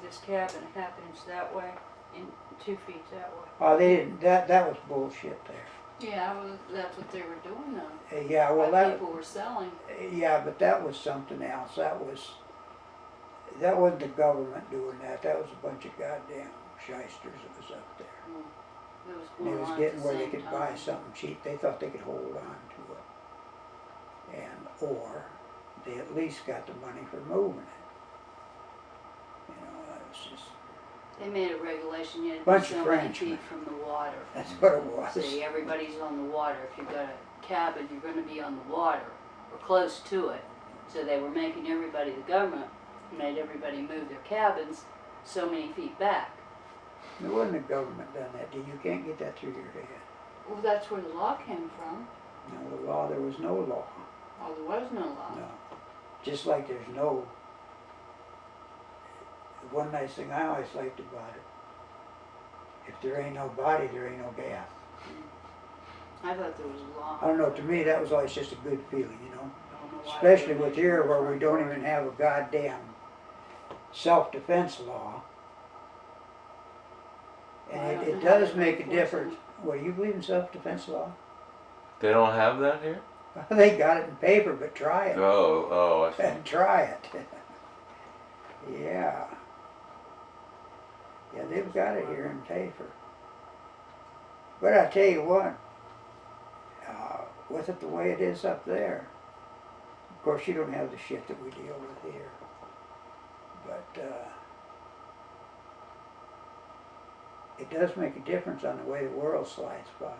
this cabin 1/2 inch that way and 2 feet that way. Oh, they didn't, that was bullshit there. Yeah, well, that's what they were doing though. Yeah, well What that, people were selling. yeah, but that was something else. That wasn't the government doing that. That was a bunch of goddamn shysters that was up there. It was And they going was on getting at the where they same could buy time. something cheap. They thought they could hold on to it. Or they at least got the money for moving it. You know, that was just, They made a regulation, you had to be Bunch of so many Frenchmen. feet from the water. that's what it was. See, everybody's on the water. If you've got a cabin, you're gonna be on the water, or close to it. So they were making everybody, the government made everybody move their cabins so many feet back. It wasn't the government done that. You can't get that through your head. Well, that's where the law came from. No, the law, there was no law. Oh, there was no law. No. Just like there's no, one nice thing I always liked about it, if there ain't no body, there ain't no gas. I thought there was a law. I don't know, to me, that was always just a good feeling, you know? I don't know why Especially they were with here making where it we don't even have a goddamn self-defense law. Well, I And don't it know how does they make a enforce difference. What, do you believe in self-defense law? They don't have that here? They got it in paper, but try it. Oh, I see. Try it. Yeah. Yeah, they've got it here in paper. But I tell you what, with it the way it is up there, of course you don't have the shit that we deal with here. But it does make a difference on the way the world slides by.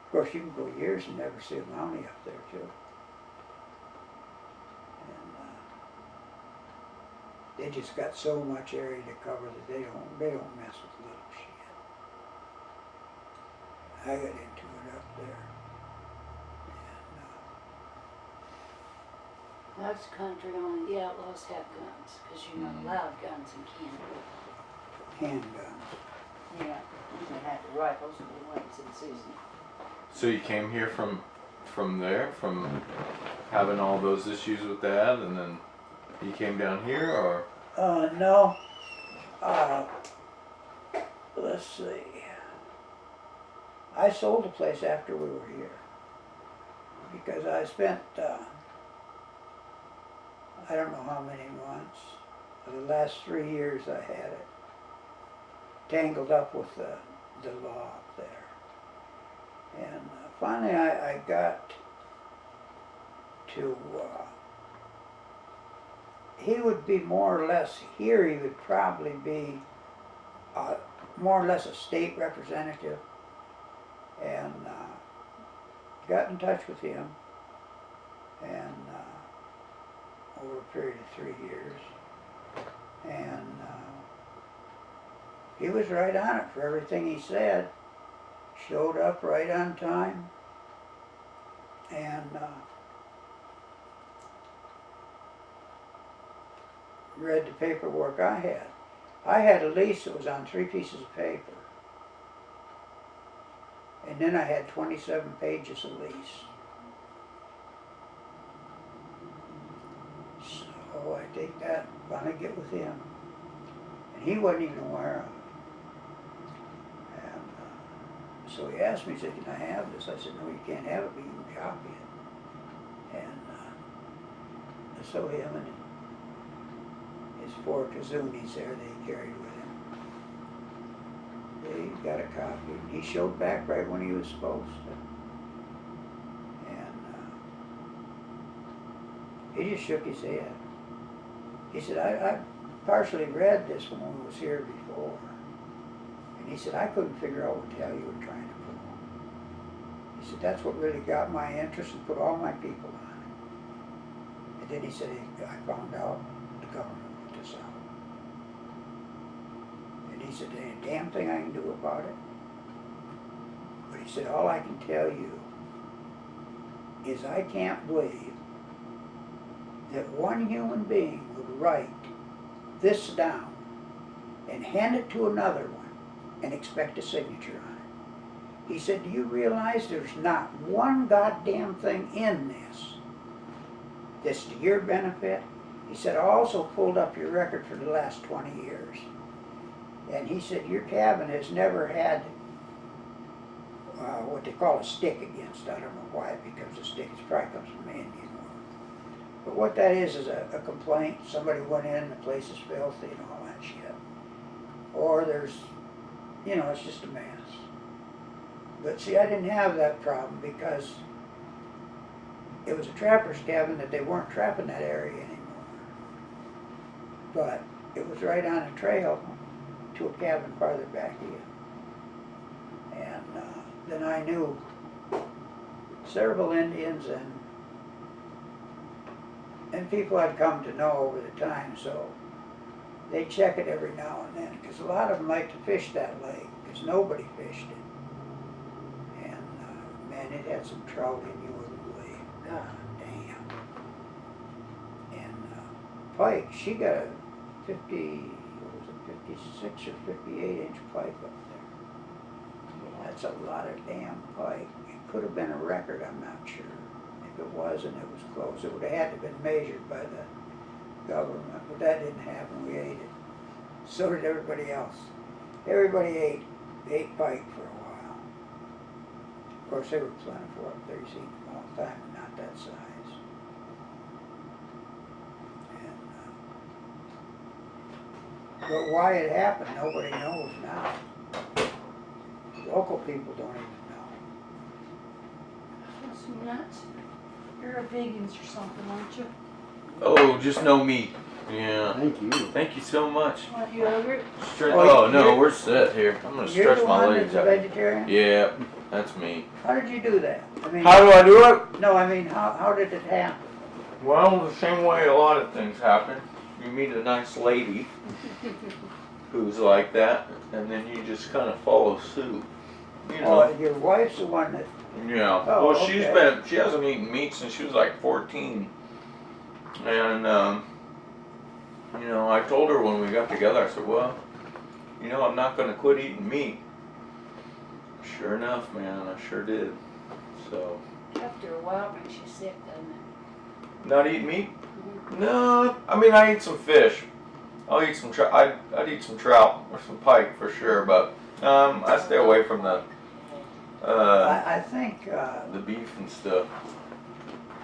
Of course, you can go years and never see a Mountie up there, too. And they just got so much area to cover that they don't mess with little shit. I got into it up there. And, That's country only the outlaws have guns, because you're not allowed guns in Canada. handguns. Yeah, they had the rifles and the ones in season. So you came here from there, from having all those issues with that, and then you came down here, or? No. Let's see. I sold the place after we were here. Because I spent, I don't know how many months, for the last 3 years I had it tangled up with the law up there. And finally I got to, he would be more or less, here he would probably be more or less a state representative, and got in touch with him, and over a period of 3 years, and he was right on it for everything he said. Showed up right on time, and read the paperwork I had. I had a lease that was on 3 pieces of paper, and then I had 27 pages of lease. So I take that, finally get with him, and he wasn't even aware of it. So he asked me, he said, "Can I have this?" I said, "No, you can't have it, but you can copy it." And so him and his 4 Kazunis there that he carried with him, they got a copy. He showed back right when he was supposed to. And he just shook his head. He said, I partially read this when we was here before. And he said, I couldn't figure out what the hell you were trying to pull. He said, that's what really got my interest and put all my people on it. And then he said, I found out the government put this out. And he said, there ain't a damn thing I can do about it. But he said, all I can tell you is I can't believe that one human being would write this down and hand it to another one and expect a signature on it. He said, do you realize there's not one goddamn thing in this this to your benefit. He said, I also pulled up your record for the last 20 years. And he said, your cabin has never had what they call a stick against. I don't know why it becomes a stick. It probably comes from Indian war. But what that is a complaint. Somebody went in, the place is filthy and all that shit. Or there's, you know, it's just a mess. But see, I didn't have that problem because it was a trapper's cabin that they weren't trapping that area anymore. But it was right on a trail to a cabin farther back in. And then I knew several Indians and people I'd come to know over the time, so they check it every now and then, because a lot of them like to fish that lake, because nobody fished it. And man, it had some trout in you wouldn't believe. God damn. And pike, she got a 56 or 58 inch pike up there. That's a lot of damn pike. It could have been a record, I'm not sure. If it was and it was close, it would have had to have been measured by the government, but that didn't happen. We ate it. So did everybody else. Everybody ate pike for a while. Of course, they were plentiful up there. You see them all the time, but not that size. And, but why it happened, nobody knows now. Local people don't even know. That's nuts. You're a vegans or something, aren't you? Oh, just no meat. Yeah. Thank you. Thank you so much. Want yogurt? Oh no, we're set here. I'm gonna You're stretch the my one legs that's a out. vegetarian? Yeah, that's me. How did you do that? I mean, How do I do it? no, I mean, how did it happen? Well, the same way a lot of things happen. You meet a nice lady who's like that, and then you just kind of follow suit. You know. Oh, your wife's the one that, Yeah. Oh, Well, okay. she hasn't eaten meat since she was like 14. And, you know, I told her when we got together, I said, well, you know, I'm not going to quit eating meat. Sure enough, man, I sure did. So. After a while, it makes you sick, doesn't it? Not eat meat? No, I mean, I eat some fish. I'll eat some I'd eat some trout or some pike for sure, but I stay away from the I think, the beef and stuff.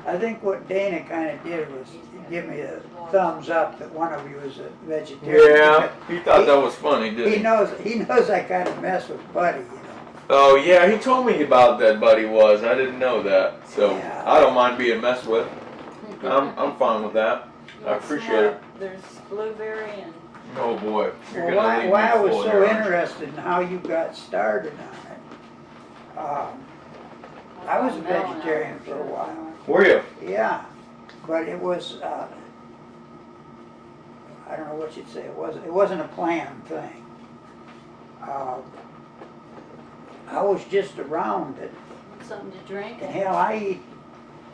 I think what Dana kind of did was give me a thumbs up that one of you is a vegetarian. Yeah, he thought that was funny, didn't he? He knows I kind of mess with Buddy, you know. Oh yeah, he told me about that Buddy was. I didn't know that, so Yeah. I don't mind being messed with. I'm fine with that. I appreciate it. There's blueberry and Oh boy, you're Well, gonna leave why I me was full so here, aren't you? interested in how you got started on it. I was a vegetarian for a while. Were you? Yeah, but it was, I don't know what you'd say, it wasn't a planned thing. I was just around it, something to drink. and hell, I eat,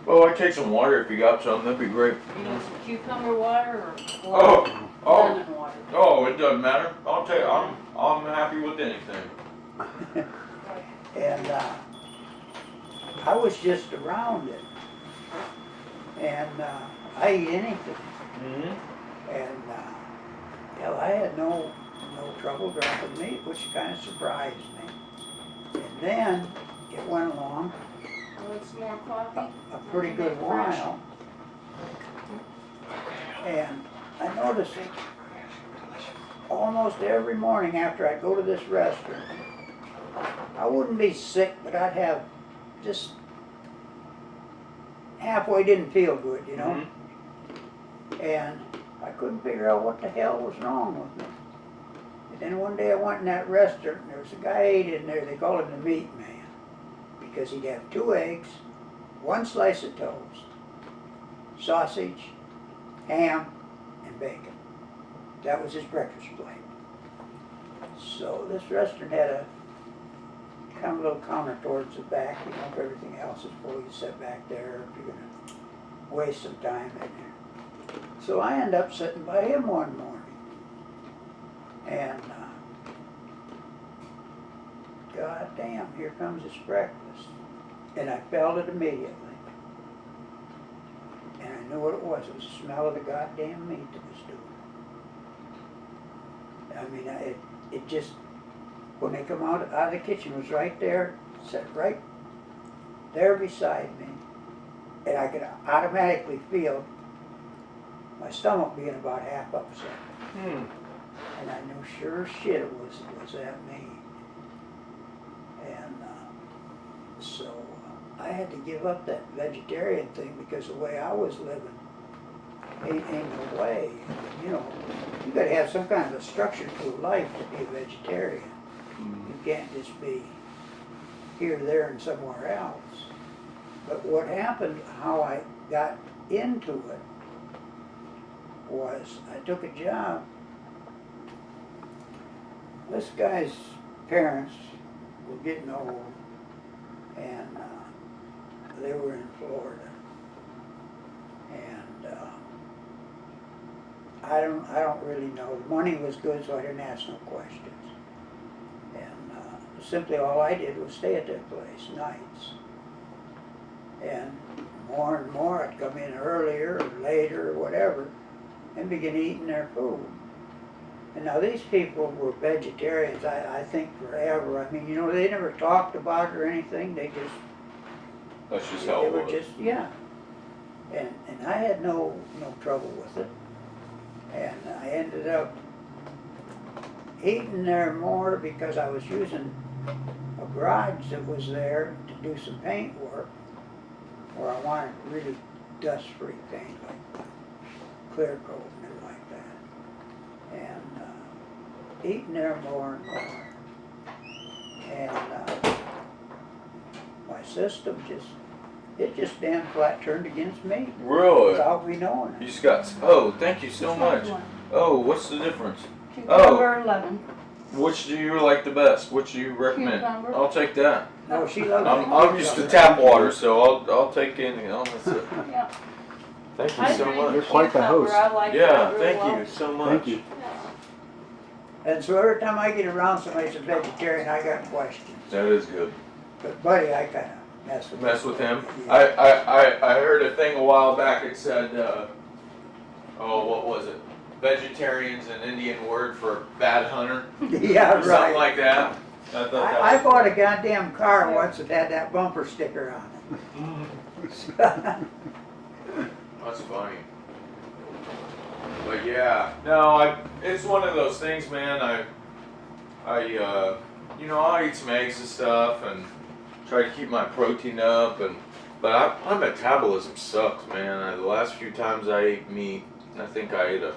Oh, I'd take some water if you got some. That'd be great. You want some cucumber water or Oh, lemon water? oh, it doesn't matter. I'll tell you, I'm happy with anything. and I was just around it. And I eat anything, Mm-hmm. and hell, I had no trouble dropping meat, which kind of surprised me. And then it went along Want some more coffee? a pretty good while, and I noticed almost every morning after I'd go to this restaurant, I wouldn't be sick, but I'd have just halfway didn't feel good, you know? And I couldn't figure out what the hell was wrong with me. And then one day I went in that restaurant and there was a guy ate in there, they called him the meat man. Because he'd have 2 eggs, 1 slice of toast, sausage, ham, and bacon. That was his breakfast plate. So this restaurant had a kind of little counter towards the back, you know, if everything else is full, you sit back there if you're gonna waste some time in there. So I end up sitting by him one morning. And God damn, here comes his breakfast. And I felt it immediately. And I I knew what it was the smell of the goddamn meat that was doing it. I mean, it just, when they come out of the kitchen, it was right there, sat right there beside me. And I could automatically feel my stomach being about half upset. And I knew sure as shit it was that meat. And so I had to give up that vegetarian thing because the way I was living ain't no way. You know, you gotta have some kind of a structure to life to be a vegetarian. You can't just be here, there, and somewhere else. But what happened, how I got into it, was I took a job. This guy's parents were getting old, and they were in Florida. And I don't really know. The money was good, so I didn't ask no questions. And simply all I did was stay at their place nights. And more, I'd come in earlier or later or whatever, and begin eating their food. And now these people were vegetarians, I think, forever. I mean, you know, they never talked about it or anything. They just, That's just how they it were was. just, yeah. And I had no trouble with it. And I ended up eating there more because I was using a garage that was there to do some paint work, where I wanted really dust-free paint, like clear coat and it like that. And eating there more and more. And my system just damn flat turned against me Really? without me knowing You it. just got, oh, thank you so Which much. one? Oh, what's the difference? Cucumber, lemon. Which do you like the best? Which do you recommend? Cucumber. I'll take that. No, she loves I'm used to tap water, so I'll take anything. That's it. Yeah. Thank you I so drink much. You're quite the cucumber. host. I like Yeah, that real thank well. you so much. Thank you. And so every time I get around somebody that's a vegetarian, I got questions. That is good. But buddy, I kinda mess with Mess with him. Yeah. I heard a thing a while back. It said, oh, what was it? Vegetarian's an Indian word for bad hunter, Yeah, or something right. like that. I thought that I was bought a goddamn car once that had that bumper sticker on it. That's funny. But yeah, no, it's one of those things, man. You know, I'll eat some eggs and stuff and try to keep my protein up, but my metabolism sucks, man. The last few times I ate meat, I think I ate a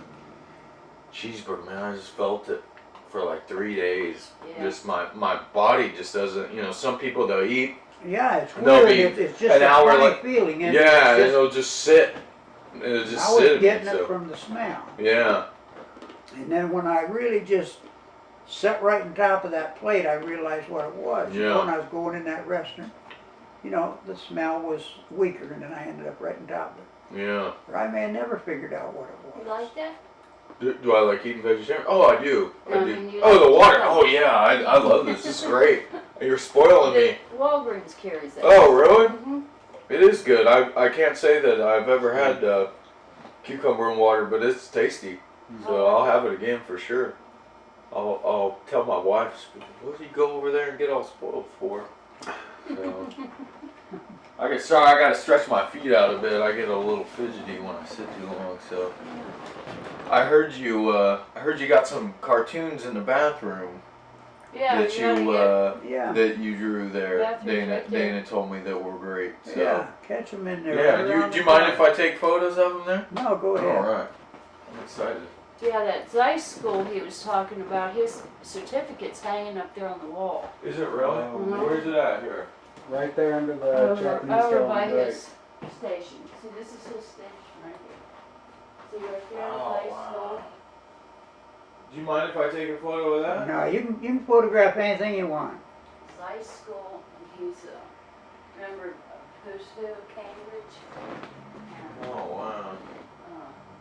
cheeseburger, man. I just felt it for like 3 days. Yeah. Just my body just doesn't, you know, some people they'll eat, Yeah, it's They'll weird. be It's just an a hour funny like- feeling. And yeah, and it's it'll just sit. It'll just, just I was sit in me, getting it so. from the smell. Yeah, And then when I really just sat right on top of that plate, I realized what it was. You know, Yeah. when I was going in that restaurant, you know, the smell was weaker, and then I ended up right on top of it. yeah. Or I may have never figured out what it was. You like that? Do I like eating vegetarian? Oh, I do. I I do. mean, you Oh, the like water. chocolate. Oh, yeah. I love this. This is great. You're spoiling me. Walgreens carries that. Oh, really? Mhm. It is good. I can't say that I've ever had cucumber and water, but it's tasty. So I'll have it again for sure. I'll tell my wife, what did you go over there and get all spoiled for? So, I gotta stretch my feet out a bit. I get a little fidgety when I sit too long. So I heard you got some cartoons in the bathroom Yeah, that you you gotta Yeah. that you drew there. Bathroom's right there. Dana told me that were great. So Yeah, catch them in there. yeah. right Do around you the mind if corner. I take photos of them there? No, go ahead. All right. I'm excited. Yeah, that Zeiss school he was talking about, his certificate's hanging up there on the wall. Is it really? Mhm. Where's it at here? Right there under the Over Japanese by stone, right. his station. See, this is his station right here. See right there, Oh, Zeiss wow. school? Do you mind if I take a photo of that? No, you can photograph anything you want. Zeiss school, and he's remember Who's Who, Cambridge? Oh wow.